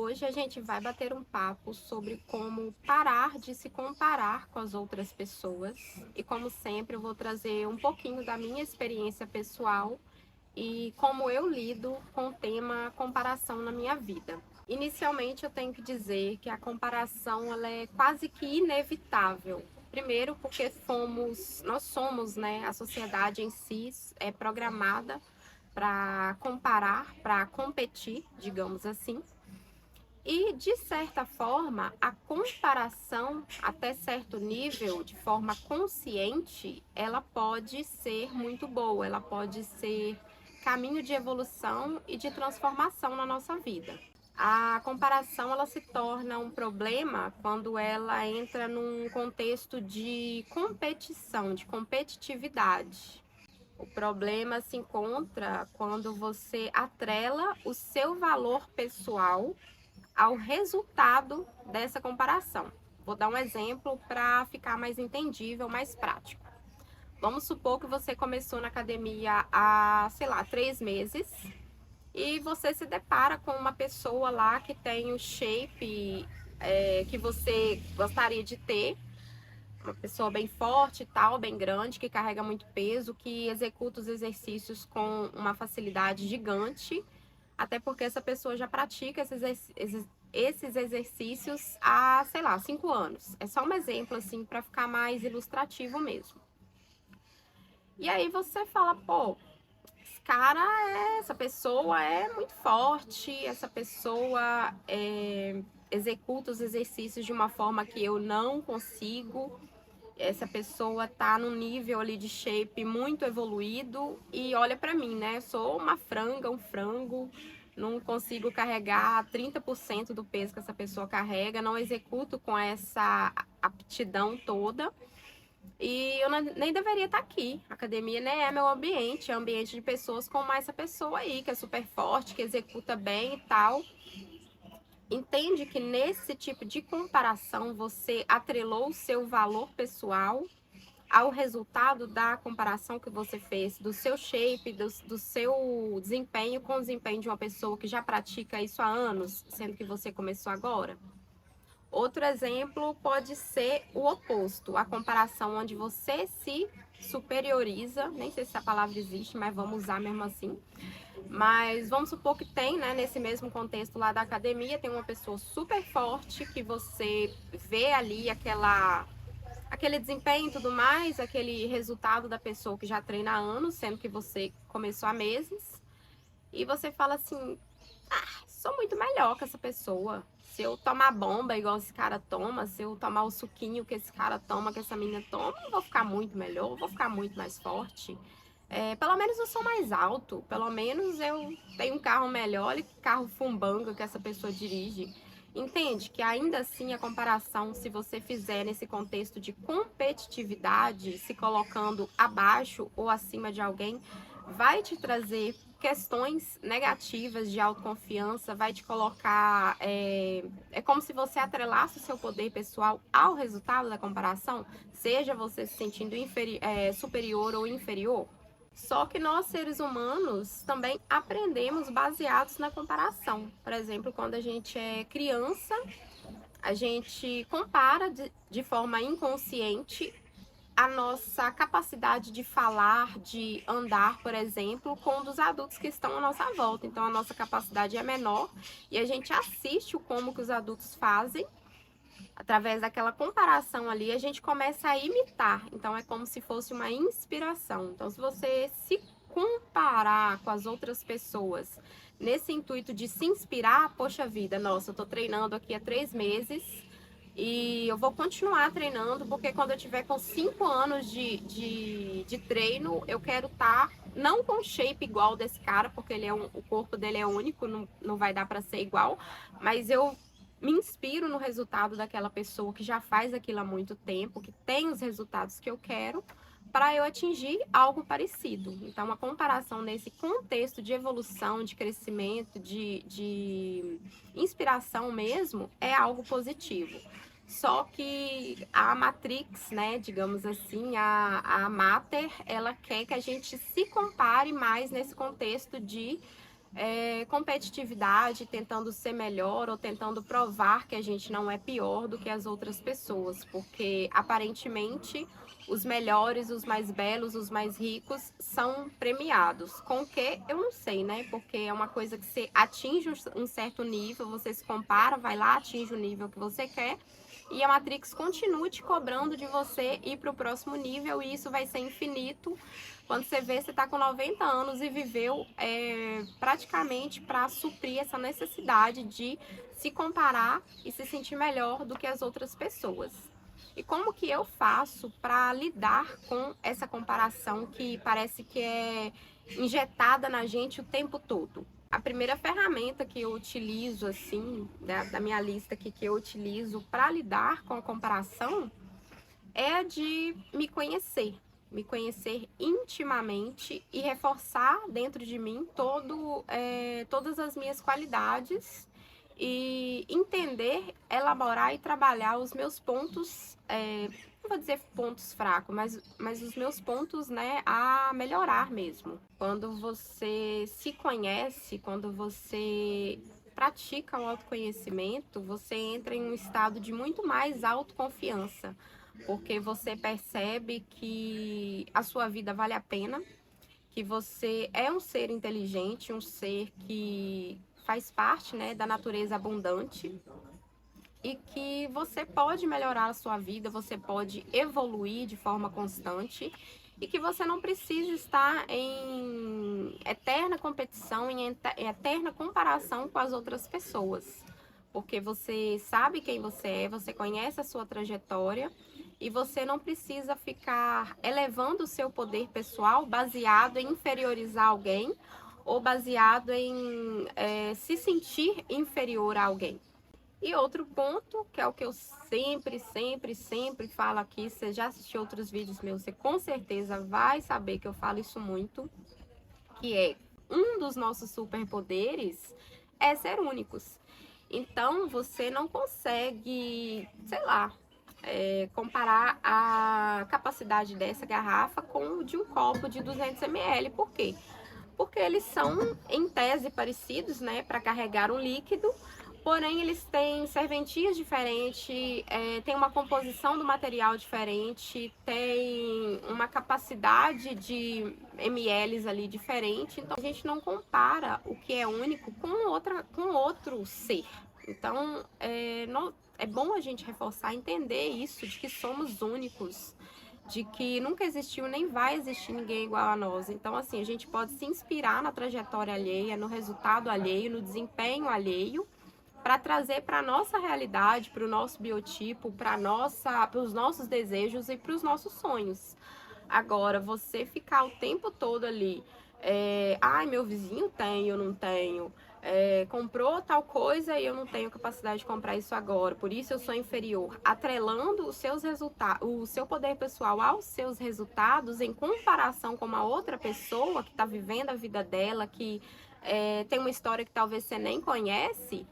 Hoje a gente vai bater um papo sobre como parar de se comparar com as outras pessoas. E como sempre, eu vou trazer um pouquinho da minha experiência pessoal e como eu lido com o tema comparação na minha vida. Inicialmente, eu tenho que dizer que a comparação ela é quase que inevitável. Primeiro, porque nós somos, né, a sociedade em si é programada para comparar, para competir, digamos assim. E, de certa forma, a comparação, até certo nível, de forma consciente, ela pode ser muito boa, ela pode ser caminho de evolução e de transformação na nossa vida. A comparação ela se torna um problema quando ela entra num contexto de competição, de competitividade. O problema se encontra quando você atrela o seu valor pessoal ao resultado dessa comparação. Vou dar um exemplo para ficar mais entendível, mais prático. Vamos supor que você começou na academia há, sei lá, 3 meses e você se depara com uma pessoa lá que tem o shape que você gostaria de ter, uma pessoa bem forte e tal, bem grande, que carrega muito peso, que executa os exercícios com uma facilidade gigante, até porque essa pessoa já pratica esses exercícios há, sei lá, 5 anos. É só um exemplo, assim, para ficar mais ilustrativo mesmo. E aí você fala, pô, essa pessoa é muito forte, essa pessoa executa os exercícios de uma forma que eu não consigo, essa pessoa tá num nível ali de shape muito evoluído e olha pra mim, né? Eu sou uma franga, um frango, não consigo carregar 30% do peso que essa pessoa carrega, não executo com essa aptidão toda. E eu nem deveria estar aqui. A academia nem é meu ambiente, é ambiente de pessoas como essa pessoa aí, que é super forte, que executa bem e tal. Entende que nesse tipo de comparação você atrelou o seu valor pessoal ao resultado da comparação que você fez do seu shape, do seu desempenho com o desempenho de uma pessoa que já pratica isso há anos, sendo que você começou agora? Outro exemplo pode ser o oposto, a comparação onde você se superioriza, nem sei se essa palavra existe, mas vamos usar mesmo assim. Mas vamos supor que tem, né, nesse mesmo contexto lá da academia, tem uma pessoa super forte que você vê ali aquele desempenho e tudo mais, aquele resultado da pessoa que já treina há anos, sendo que você começou há meses, e você fala assim, sou muito melhor que essa pessoa. Se eu tomar bomba igual esse cara toma, se eu tomar o suquinho que esse cara toma, que essa menina toma, eu vou ficar muito melhor, eu vou ficar muito mais forte. Pelo menos eu sou mais alto, pelo menos eu tenho um carro melhor e carro fumbanga que essa pessoa dirige. Entende que ainda assim a comparação, se você fizer nesse contexto de competitividade, se colocando abaixo ou acima de alguém, vai te trazer questões negativas de autoconfiança, vai te colocar. É como se você atrelasse o seu poder pessoal ao resultado da comparação, seja você se sentindo superior ou inferior. Só que nós, seres humanos, também aprendemos baseados na comparação. Por exemplo, quando a gente é criança, a gente compara de forma inconsciente a nossa capacidade de falar, de andar, por exemplo, com um dos adultos que estão à nossa volta. Então, a nossa capacidade é menor e a gente assiste o como que os adultos fazem. Através daquela comparação ali, a gente começa a imitar. Então, é como se fosse uma inspiração. Então, se você se comparar com as outras pessoas nesse intuito de se inspirar, poxa vida, nossa, eu tô treinando aqui há 3 meses e eu vou continuar treinando, porque quando eu tiver com 5 anos de treino, eu quero estar não com shape igual desse cara, porque o corpo dele é único, não vai dar para ser igual, mas eu me inspiro no resultado daquela pessoa que já faz aquilo há muito tempo, que tem os resultados que eu quero, para eu atingir algo parecido. Então, a comparação nesse contexto de evolução, de crescimento, de inspiração mesmo, é algo positivo. Só que a Matrix, né, digamos assim, a Mater, ela quer que a gente se compare mais nesse contexto de competitividade, tentando ser melhor ou tentando provar que a gente não é pior do que as outras pessoas, porque aparentemente os melhores, os mais belos, os mais ricos são premiados. Com o que? Eu não sei, né? Porque é uma coisa que você atinge um certo nível, você se compara, vai lá, atinge o nível que você quer, e a Matrix continua te cobrando de você ir para o próximo nível, e isso vai ser infinito. Quando você vê, você está com 90 anos e viveu praticamente para suprir essa necessidade de se comparar e se sentir melhor do que as outras pessoas. E como que eu faço para lidar com essa comparação que parece que é injetada na gente o tempo todo? A primeira ferramenta que eu utilizo, assim, da minha lista aqui, que eu utilizo para lidar com a comparação, é a de me conhecer intimamente e reforçar dentro de mim todas as minhas qualidades e entender, elaborar e trabalhar os meus pontos, não vou dizer pontos fracos, mas os meus pontos, né, a melhorar mesmo. Quando você se conhece, quando você pratica o autoconhecimento, você entra em um estado de muito mais autoconfiança, porque você percebe que a sua vida vale a pena, que você é um ser inteligente, um ser que faz parte, né, da natureza abundante e que você pode melhorar a sua vida, você pode evoluir de forma constante e que você não precisa estar em eterna competição, em eterna comparação com as outras pessoas, porque você sabe quem você é, você conhece a sua trajetória e você não precisa ficar elevando o seu poder pessoal baseado em inferiorizar alguém ou baseado em se sentir inferior a alguém. E outro ponto, que é o que eu sempre falo aqui, você já assistiu outros vídeos meus, você com certeza vai saber que eu falo isso muito, que é um dos nossos superpoderes é ser únicos. Então, você não consegue, sei lá, comparar a capacidade dessa garrafa com o de um copo de 200 ml. Por quê? Porque eles são, em tese, parecidos, né, para carregar um líquido, porém eles têm serventias diferentes, tem uma composição do material diferente, tem uma capacidade de ml ali diferente, então a gente não compara o que é único com outro ser. Então é bom a gente reforçar, entender isso, de que somos únicos, de que nunca existiu nem vai existir ninguém igual a nós. Então, assim, a gente pode se inspirar na trajetória alheia, no resultado alheio, no desempenho alheio, para trazer para a nossa realidade, para o nosso biotipo, para os nossos desejos e para os nossos sonhos. Agora, você ficar o tempo todo ali, ai, meu vizinho tem, eu não tenho, comprou tal coisa e eu não tenho capacidade de comprar isso agora, por isso eu sou inferior, atrelando os seus resultados, o seu poder pessoal aos seus resultados em comparação com uma outra pessoa que está vivendo a vida dela, que tem uma história que talvez você nem conhece,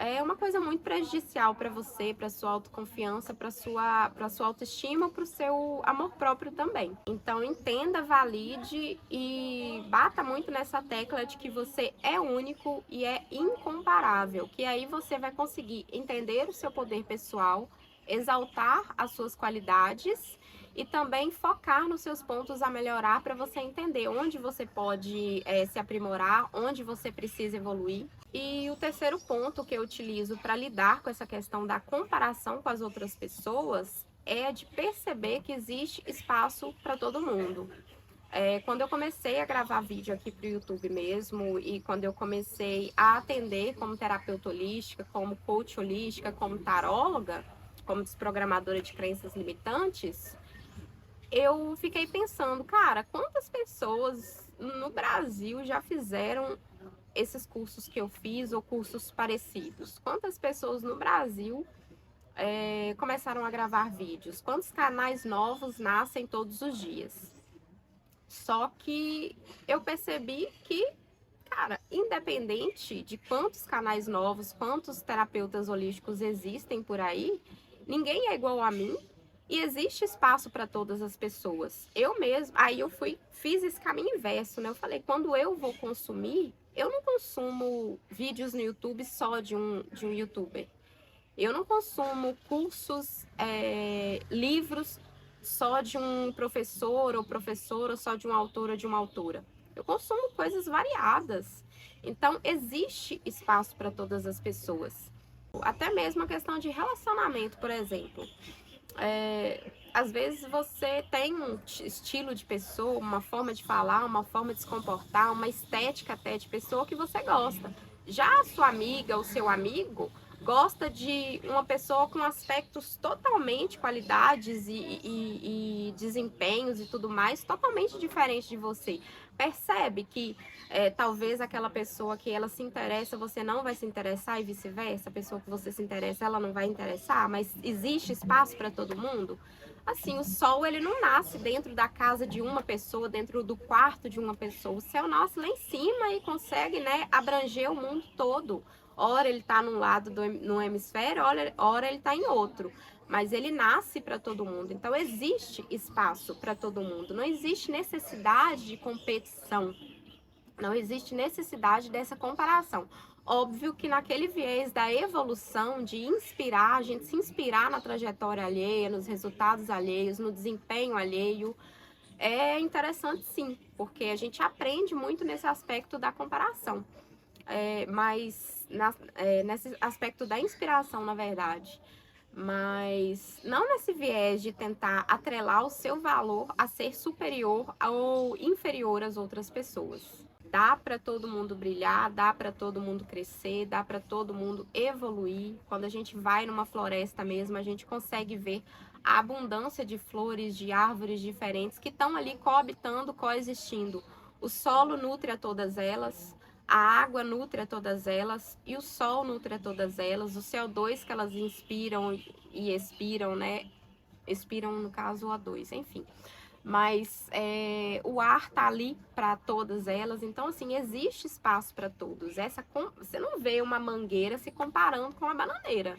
é uma coisa muito prejudicial para você, para sua autoconfiança, para sua autoestima, para o seu amor próprio também. Então entenda, valide e bata muito nessa tecla de que você é único e é incomparável, que aí você vai conseguir entender o seu poder pessoal, exaltar as suas qualidades e também focar nos seus pontos a melhorar para você entender onde você pode se aprimorar, onde você precisa evoluir. E o terceiro ponto que eu utilizo para lidar com essa questão da comparação com as outras pessoas é de perceber que existe espaço para todo mundo. Quando eu comecei a gravar vídeo aqui para o YouTube mesmo, e quando eu comecei a atender como terapeuta holística, como coach holística, como taróloga, como desprogramadora de crenças limitantes, eu fiquei pensando, cara, quantas pessoas no Brasil já fizeram esses cursos que eu fiz ou cursos parecidos? Quantas pessoas no Brasil começaram a gravar vídeos? Quantos canais novos nascem todos os dias? Só que eu percebi que, cara, independente de quantos canais novos, quantos terapeutas holísticos existem por aí, ninguém é igual a mim e existe espaço para todas as pessoas. Eu mesma, aí fiz esse caminho inverso, né? Eu falei, quando eu vou consumir, Eu não consumo vídeos no YouTube só de um youtuber. Eu não consumo cursos, livros só de um professor ou professora, só de um autor ou de uma autora. Eu consumo coisas variadas. Então, existe espaço para todas as pessoas. Até mesmo a questão de relacionamento, por exemplo. Às vezes você tem um estilo de pessoa, uma forma de falar, uma forma de se comportar, uma estética até de pessoa que você gosta. Já a sua amiga ou seu amigo gosta de uma pessoa com aspectos totalmente, qualidades e desempenhos e tudo mais, totalmente diferente de você. Percebe que talvez aquela pessoa que ela se interessa, você não vai se interessar e vice-versa. A pessoa que você se interessa, ela não vai interessar, mas existe espaço para todo mundo? Assim, o sol, ele não nasce dentro da casa de uma pessoa, dentro do quarto de uma pessoa. O céu nasce lá em cima e consegue, né, abranger o mundo todo. Ora ele está num lado no hemisfério, ora ele está em outro. Mas ele nasce para todo mundo. Então, existe espaço para todo mundo. Não existe necessidade de competição. Não existe necessidade dessa comparação. Óbvio que naquele viés da evolução, de inspirar, a gente se inspirar na trajetória alheia, nos resultados alheios, no desempenho alheio, é interessante sim, porque a gente aprende muito nesse aspecto da comparação. Mas nesse aspecto da inspiração, na verdade. Mas não nesse viés de tentar atrelar o seu valor a ser superior ou inferior às outras pessoas. Dá para todo mundo brilhar, dá para todo mundo crescer, dá para todo mundo evoluir. Quando a gente vai numa floresta mesmo, a gente consegue ver a abundância de flores, de árvores diferentes que estão ali coabitando, coexistindo. O solo nutre a todas elas, a água nutre a todas elas e o sol nutre a todas elas. O CO2 que elas inspiram e expiram, né? Expiram, no caso, o O2, enfim. Mas o ar tá ali para todas elas, então assim, existe espaço para todos. Você não vê uma mangueira se comparando com a bananeira.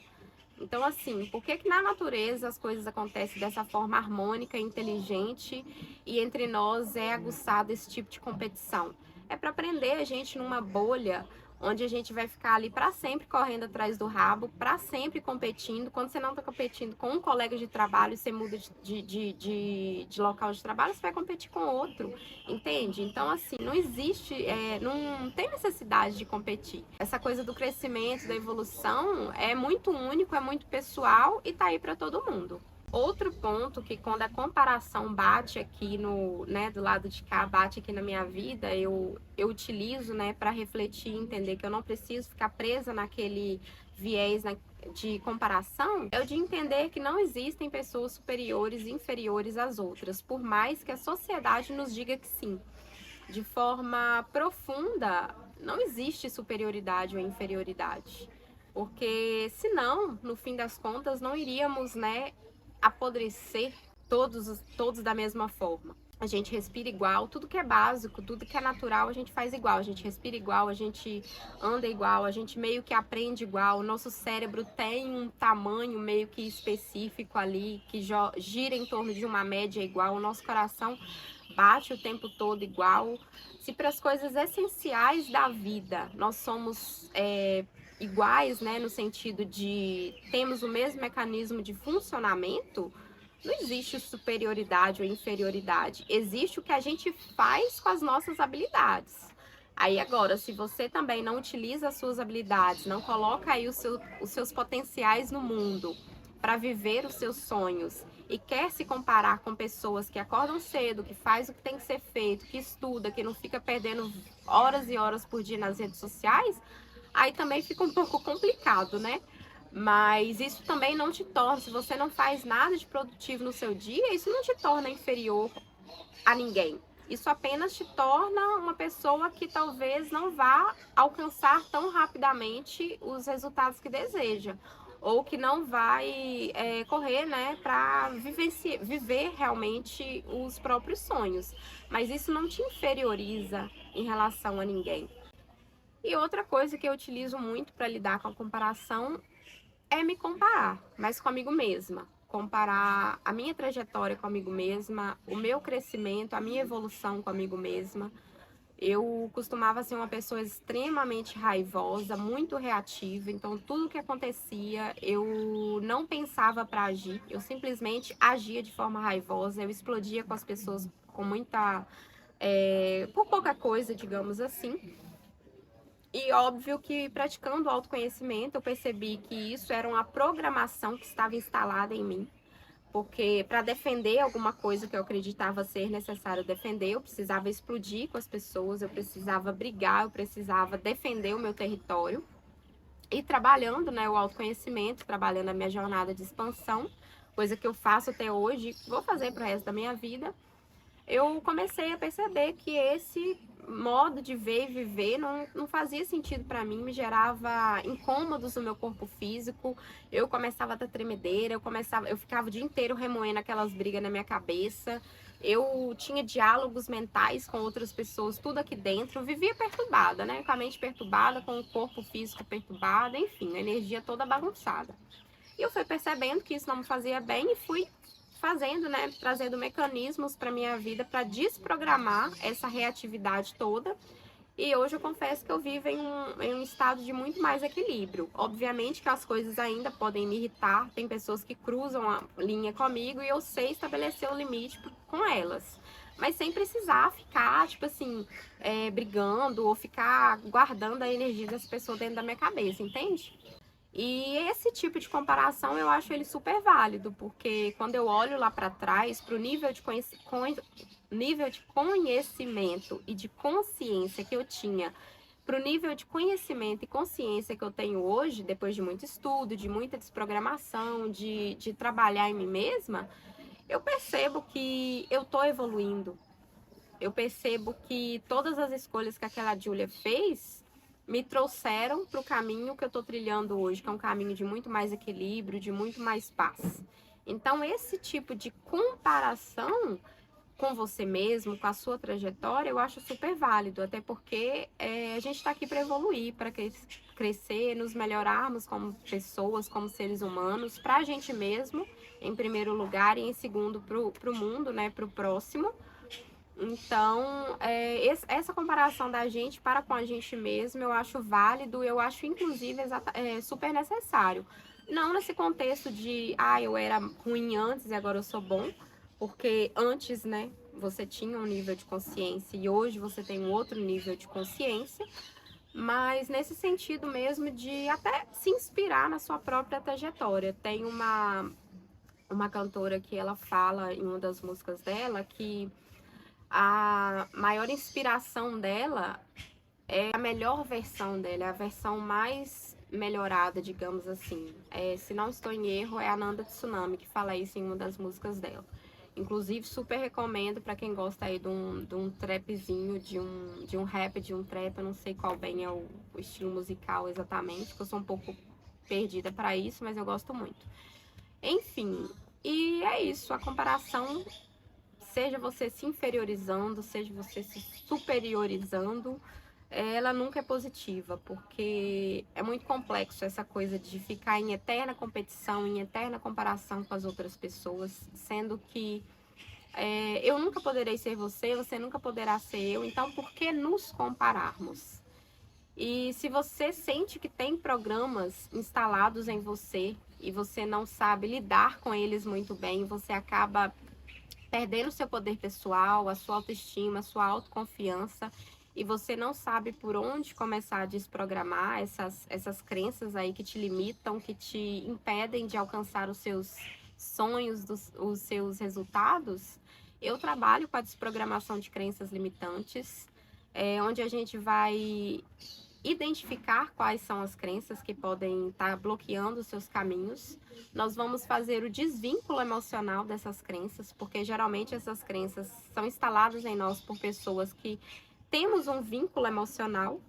Então assim, por que na natureza as coisas acontecem dessa forma harmônica, inteligente e entre nós é aguçado esse tipo de competição? É para prender a gente numa bolha onde a gente vai ficar ali para sempre correndo atrás do rabo, para sempre competindo. Quando você não está competindo com um colega de trabalho, você muda de local de trabalho, você vai competir com outro, entende? Então, assim, não existe, não tem necessidade de competir. Essa coisa do crescimento, da evolução, é muito único, é muito pessoal e tá aí para todo mundo. Outro ponto que quando a comparação bate aqui do lado de cá, bate aqui na minha vida, eu utilizo, para refletir e entender que eu não preciso ficar presa naquele viés de comparação, é o de entender que não existem pessoas superiores e inferiores às outras, por mais que a sociedade nos diga que sim. De forma profunda, não existe superioridade ou inferioridade, porque senão, no fim das contas, não iríamos, apodrecer todos da mesma forma. A gente respira igual, tudo que é básico, tudo que é natural, a gente faz igual. A gente respira igual, a gente anda igual, a gente meio que aprende igual. O nosso cérebro tem um tamanho meio que específico ali, que gira em torno de uma média igual. O nosso coração bate o tempo todo igual. Se para as coisas essenciais da vida nós somos iguais, no sentido de temos o mesmo mecanismo de funcionamento, não existe superioridade ou inferioridade. Existe o que a gente faz com as nossas habilidades. Aí agora, se você também não utiliza as suas habilidades, não coloca aí os seus potenciais no mundo para viver os seus sonhos e quer se comparar com pessoas que acordam cedo, que faz o que tem que ser feito, que estuda, que não fica perdendo horas e horas por dia nas redes sociais, aí também fica um pouco complicado, né? Mas isso também não te torna, se você não faz nada de produtivo no seu dia, isso não te torna inferior a ninguém. Isso apenas te torna uma pessoa que talvez não vá alcançar tão rapidamente os resultados que deseja. Ou que não vai correr, para viver realmente os próprios sonhos. Mas isso não te inferioriza em relação a ninguém. E outra coisa que eu utilizo muito para lidar com a comparação é me comparar, mas comigo mesma. Comparar a minha trajetória comigo mesma, o meu crescimento, a minha evolução comigo mesma. Eu costumava ser uma pessoa extremamente raivosa, muito reativa, então tudo que acontecia eu não pensava para agir, eu simplesmente agia de forma raivosa, eu explodia com as pessoas com muita, por pouca coisa, digamos assim. E óbvio que praticando o autoconhecimento eu percebi que isso era uma programação que estava instalada em mim, porque para defender alguma coisa que eu acreditava ser necessário defender, eu precisava explodir com as pessoas, eu precisava brigar, eu precisava defender o meu território. E trabalhando, né, o autoconhecimento, trabalhando a minha jornada de expansão, coisa que eu faço até hoje, vou fazer para o resto da minha vida, eu comecei a perceber que esse modo de ver e viver não fazia sentido para mim, me gerava incômodos no meu corpo físico, eu começava a ter tremedeira, eu ficava o dia inteiro remoendo aquelas brigas na minha cabeça, eu tinha diálogos mentais com outras pessoas, tudo aqui dentro, eu vivia perturbada, né, com a mente perturbada, com o corpo físico perturbado, enfim, a energia toda bagunçada. E eu fui percebendo que isso não me fazia bem e fui fazendo, né, trazendo mecanismos para minha vida para desprogramar essa reatividade toda. E hoje eu confesso que eu vivo em um estado de muito mais equilíbrio. Obviamente que as coisas ainda podem me irritar, tem pessoas que cruzam a linha comigo e eu sei estabelecer o limite com elas. Mas sem precisar ficar, tipo assim, brigando ou ficar guardando a energia dessa pessoa dentro da minha cabeça, entende? E esse tipo de comparação eu acho ele super válido, porque quando eu olho lá para trás, para o nível de conhecimento e de consciência que eu tinha, para o nível de conhecimento e consciência que eu tenho hoje, depois de muito estudo, de muita desprogramação, de trabalhar em mim mesma, eu percebo que eu estou evoluindo. Eu percebo que todas as escolhas que aquela Júlia fez me trouxeram para o caminho que eu estou trilhando hoje, que é um caminho de muito mais equilíbrio, de muito mais paz. Então, esse tipo de comparação com você mesmo, com a sua trajetória, eu acho super válido, até porque a gente está aqui para evoluir, para crescer, nos melhorarmos como pessoas, como seres humanos, para a gente mesmo, em primeiro lugar, e em segundo para o mundo, né, para o próximo. Então, essa comparação da gente para com a gente mesmo, eu acho válido, eu acho inclusive super necessário. Não nesse contexto de, eu era ruim antes e agora eu sou bom, porque antes, né, você tinha um nível de consciência e hoje você tem um outro nível de consciência, mas nesse sentido mesmo de até se inspirar na sua própria trajetória. Tem uma cantora que ela fala em uma das músicas dela que a maior inspiração dela é a melhor versão dela, é a versão mais melhorada, digamos assim. Se não estou em erro, é a Nanda Tsunami que fala isso em uma das músicas dela. Inclusive, super recomendo para quem gosta aí de um trapzinho, de um rap, de um trap. Eu não sei qual bem é o estilo musical exatamente, porque eu sou um pouco perdida para isso, mas eu gosto muito. Enfim, e é isso. A comparação, seja você se inferiorizando, seja você se superiorizando, ela nunca é positiva, porque é muito complexo essa coisa de ficar em eterna competição, em eterna comparação com as outras pessoas, sendo que eu nunca poderei ser você, você nunca poderá ser eu, então por que nos compararmos? E se você sente que tem programas instalados em você e você não sabe lidar com eles muito bem, você acaba perdendo seu poder pessoal, a sua autoestima, a sua autoconfiança, e você não sabe por onde começar a desprogramar essas crenças aí que te limitam, que te impedem de alcançar os seus sonhos, os seus resultados. Eu trabalho com a desprogramação de crenças limitantes, onde a gente vai identificar quais são as crenças que podem estar bloqueando os seus caminhos. Nós vamos fazer o desvínculo emocional dessas crenças, porque geralmente essas crenças são instaladas em nós por pessoas que temos um vínculo emocional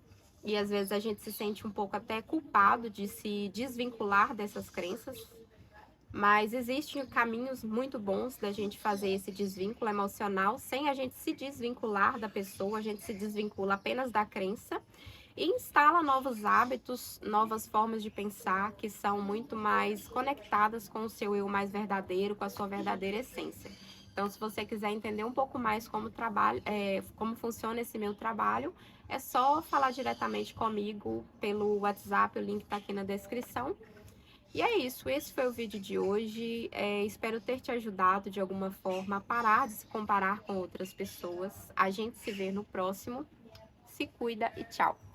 e às vezes a gente se sente um pouco até culpado de se desvincular dessas crenças. Mas existem caminhos muito bons da gente fazer esse desvínculo emocional sem a gente se desvincular da pessoa, a gente se desvincula apenas da crença e instala novos hábitos, novas formas de pensar que são muito mais conectadas com o seu eu mais verdadeiro, com a sua verdadeira essência. Então, se você quiser entender um pouco mais como funciona esse meu trabalho, é só falar diretamente comigo pelo WhatsApp, o link está aqui na descrição. E é isso, esse foi o vídeo de hoje. Espero ter te ajudado de alguma forma a parar de se comparar com outras pessoas. A gente se vê no próximo. Se cuida e tchau!